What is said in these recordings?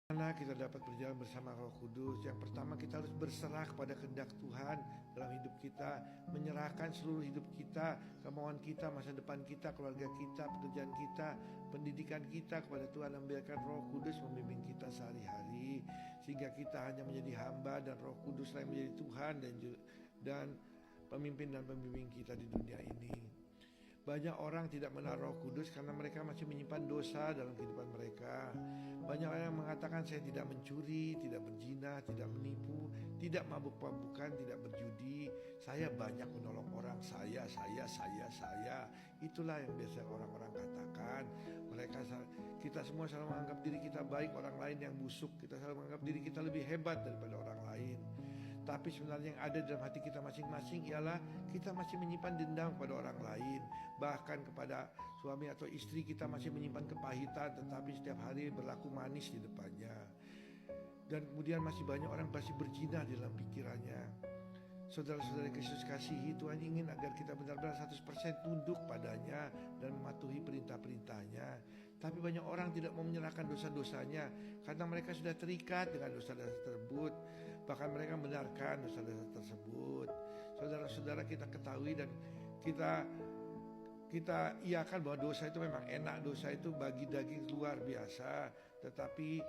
Karena kita dapat berjalan bersama Roh Kudus, yang pertama kita harus berserah kepada kehendak Tuhan dalam hidup kita, menyerahkan seluruh hidup kita, kemauan kita, masa depan kita, keluarga kita, pekerjaan kita, pendidikan kita kepada Tuhan, dan biarkan Roh Kudus membimbing kita sehari-hari, sehingga kita hanya menjadi hamba dan Roh Kudus yang menjadi Tuhan dan pemimpin dan pembimbing kita di dunia ini. Banyak orang tidak mengenal Roh Kudus karena mereka masih menyimpan dosa dalam kehidupan mereka. Banyak orang yang mengatakan saya tidak mencuri, tidak berzina, tidak menipu, tidak mabuk-mabukan, tidak berjudi. Saya banyak menolong orang, saya. Itulah yang biasa orang-orang katakan. Kita semua selalu menganggap diri kita baik, orang lain yang busuk. Kita selalu menganggap diri kita lebih hebat daripada orang lain. Tapi sebenarnya yang ada dalam hati kita masing-masing ialah kita masih menyimpan dendam kepada orang lain. Bahkan kepada suami atau istri kita masih menyimpan kepahitan, tetapi setiap hari berlaku manis di depannya. Dan kemudian masih banyak orang masih berzina di dalam pikirannya. Saudara-saudara Kristus kasihi, Tuhan ingin agar kita benar-benar 100% tunduk padanya dan mematuhi perintah-perintahnya. Tapi banyak orang tidak mau menyerahkan dosa-dosanya karena mereka sudah terikat dengan dosa-dosa tersebut. Bahkan mereka membenarkan dosa-dosa tersebut. Saudara-saudara, kita ketahui dan kita iakan bahwa dosa itu memang enak, dosa itu bagi daging luar biasa, tetapi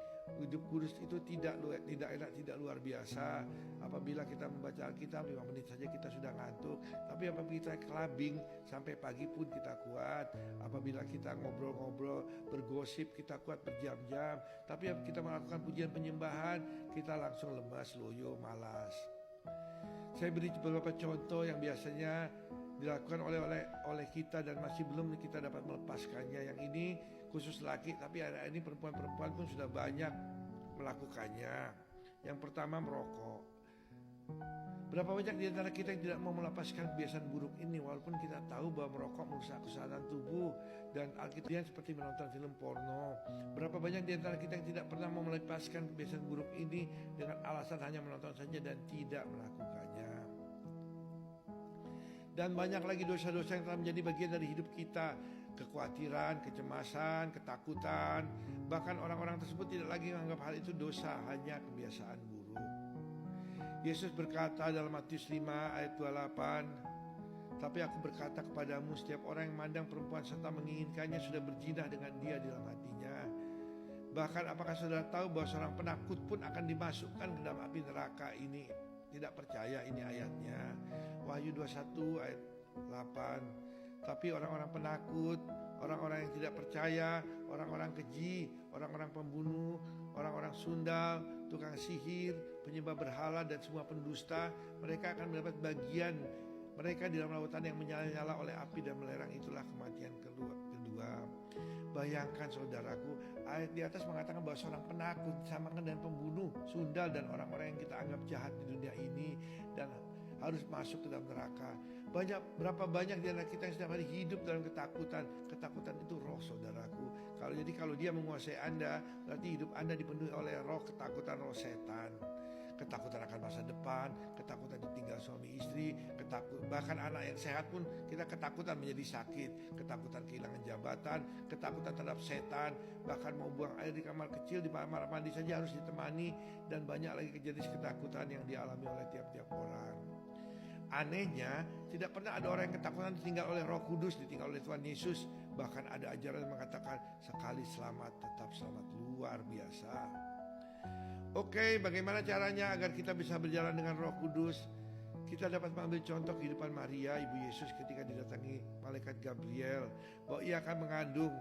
hidup kudus itu tidak enak, tidak luar biasa. Apabila kita membaca Alkitab 5 menit saja kita sudah ngantuk, tapi apabila kita clubbing sampai pagi pun kita kuat. Apabila kita ngobrol-ngobrol, bergosip kita kuat berjam-jam, tapi apabila kita melakukan pujian penyembahan kita langsung lemas, loyo, malas. Saya beri beberapa contoh yang biasanya dilakukan oleh kita dan masih belum kita dapat melepaskannya. Yang ini khusus laki, tapi ada ini perempuan-perempuan pun sudah banyak melakukannya. Yang pertama, merokok. Berapa banyak di antara kita yang tidak mau melepaskan kebiasaan buruk ini, walaupun kita tahu bahwa merokok merusak kesehatan tubuh dan Alkitab seperti menonton film porno. Berapa banyak di antara kita yang tidak pernah mau melepaskan kebiasaan buruk ini dengan alasan hanya menonton saja dan tidak melakukannya. Dan banyak lagi dosa-dosa yang telah menjadi bagian dari hidup kita. Kekhawatiran, kecemasan, ketakutan. Bahkan orang-orang tersebut tidak lagi menganggap hal itu dosa, hanya kebiasaan buruk. Yesus berkata dalam Matius 5 ayat 28, "Tapi aku berkata kepadamu, setiap orang yang memandang perempuan serta menginginkannya sudah berzina dengan dia di dalam hatinya." Bahkan apakah saudara tahu bahwa seorang penakut pun akan dimasukkan ke dalam api neraka ini? Tidak percaya, ini ayatnya Wahyu 21 ayat 8. Tapi orang-orang penakut, orang-orang yang tidak percaya, orang-orang keji, orang-orang pembunuh, orang-orang sundal, tukang sihir, penyembah berhala dan semua pendusta, mereka akan mendapat bagian mereka di dalam lautan yang menyala-nyala oleh api dan melerang. Itulah kematian kedua. Bayangkan saudaraku, ayat di atas mengatakan bahwa seorang penakut disamakan dengan pembunuh, sundal dan orang-orang yang kita anggap jahat di dunia ini dan harus masuk ke dalam neraka. Berapa banyak di antara kita yang setiap hari hidup dalam ketakutan. Ketakutan itu roh, saudaraku. Kalau dia menguasai Anda, berarti hidup Anda dipenuhi oleh roh ketakutan, roh setan. Ketakutan akan masa depan, ketakutan ditinggal suami istri, bahkan anak yang sehat pun kita ketakutan menjadi sakit, ketakutan kehilangan jabatan, ketakutan terhadap setan, bahkan mau buang air di kamar kecil, di kamar mandi saja harus ditemani, dan banyak lagi kejadian ketakutan yang dialami oleh tiap-tiap orang. Anehnya, tidak pernah ada orang yang ketakutan ditinggal oleh Roh Kudus, ditinggal oleh Tuhan Yesus. Bahkan ada ajaran yang mengatakan sekali selamat tetap selamat, luar biasa. Oke, bagaimana caranya agar kita bisa berjalan dengan Roh Kudus? Kita dapat mengambil contoh kehidupan Maria, ibu Yesus, ketika didatangi malaikat Gabriel bahwa ia akan mengandung.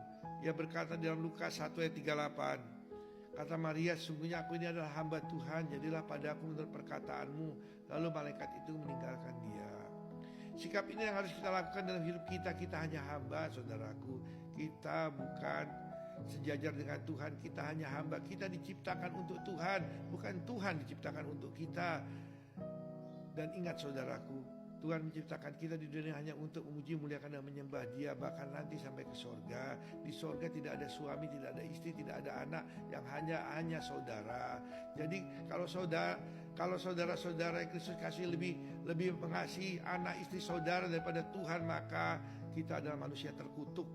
Ia berkata dalam Lukas 1 ayat 38, kata Maria, sungguhnya aku ini adalah hamba Tuhan, jadilah padaku menurut perkataanmu. Lalu malaikat itu meninggalkan dia. Sikap ini yang harus kita lakukan dalam hidup kita. Kita hanya hamba, saudaraku. Kita bukan sejajar dengan Tuhan, kita hanya hamba. Kita diciptakan untuk Tuhan, bukan Tuhan diciptakan untuk kita. Dan ingat saudaraku, Tuhan menciptakan kita di dunia hanya untuk memuji, memuliakan dan menyembah Dia, bahkan nanti sampai ke sorga. Di sorga tidak ada suami, tidak ada istri, tidak ada anak, yang hanya saudara. Jadi kalau saudara-saudara Kristus kasih lebih mengasihi anak istri saudara daripada Tuhan, maka kita adalah manusia terkutuk.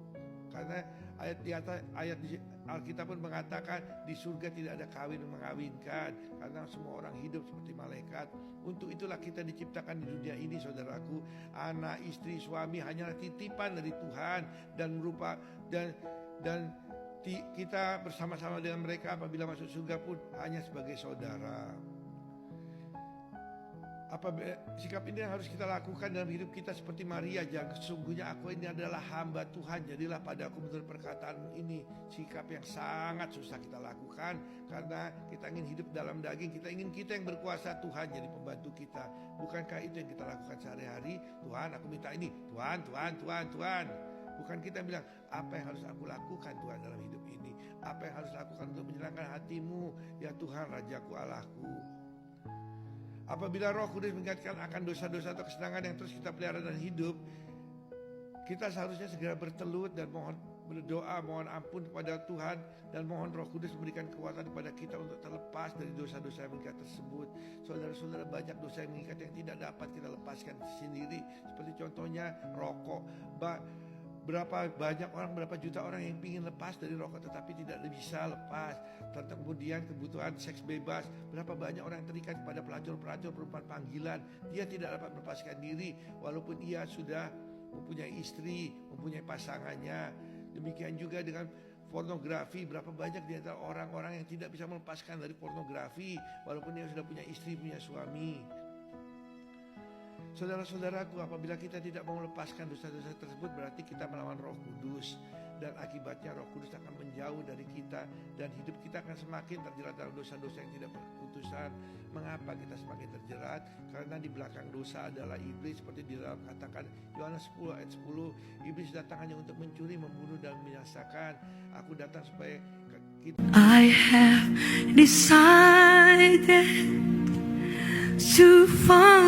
Karena Ayat di atas, ayat di Alkitab pun mengatakan di surga tidak ada kawin mengawinkan, karena semua orang hidup seperti malaikat. Untuk itulah kita diciptakan di dunia ini, saudaraku. Anak, istri, suami hanyalah titipan dari Tuhan, dan kita bersama-sama dengan mereka apabila masuk surga pun hanya sebagai saudara. Sikap ini yang harus kita lakukan dalam hidup kita seperti Maria. Jangan, sesungguhnya aku ini adalah hamba Tuhan, jadilah padaku menurut perkataanmu ini. Sikap yang sangat susah kita lakukan, karena kita ingin hidup dalam daging. Kita ingin kita yang berkuasa, Tuhan jadi pembantu kita. Bukankah itu yang kita lakukan sehari-hari? Tuhan, aku minta ini. Tuhan. Bukan kita bilang, apa yang harus aku lakukan Tuhan dalam hidup ini? Apa yang harus lakukan untuk menyenangkan hatimu? Ya Tuhan, Rajaku, Allahku. Apabila Roh Kudus mengingatkan akan dosa-dosa atau kesenangan yang terus kita pelihara dan hidup, kita seharusnya segera bertelut dan berdoa, mohon ampun kepada Tuhan, dan mohon Roh Kudus memberikan kekuatan kepada kita untuk terlepas dari dosa-dosa yang mengikat tersebut. Saudara-saudara, banyak dosa yang mengikat yang tidak dapat kita lepaskan sendiri. Seperti contohnya rokok. Berapa juta orang yang ingin lepas dari rokok tetapi tidak bisa lepas. Kemudian kebutuhan seks bebas. Berapa banyak orang yang terikat kepada pelacur-pelacur perempuan panggilan. Dia tidak dapat melepaskan diri walaupun ia sudah mempunyai istri, mempunyai pasangannya. Demikian juga dengan pornografi. Berapa banyak di antara orang-orang yang tidak bisa melepaskan dari pornografi walaupun dia sudah punya istri, punya suami. Saudara-saudaraku, apabila kita tidak mau melepaskan dosa-dosa tersebut, berarti kita melawan Roh Kudus, dan akibatnya Roh Kudus akan menjauh dari kita, dan hidup kita akan semakin terjerat dalam dosa-dosa yang tidak berkeputusan. Mengapa kita semakin terjerat? Karena di belakang dosa adalah iblis, seperti di dalam katakan Yohanes 10 ayat 10, iblis datang hanya untuk mencuri, membunuh, dan membinasakan. Aku datang supaya kita. I have decided to find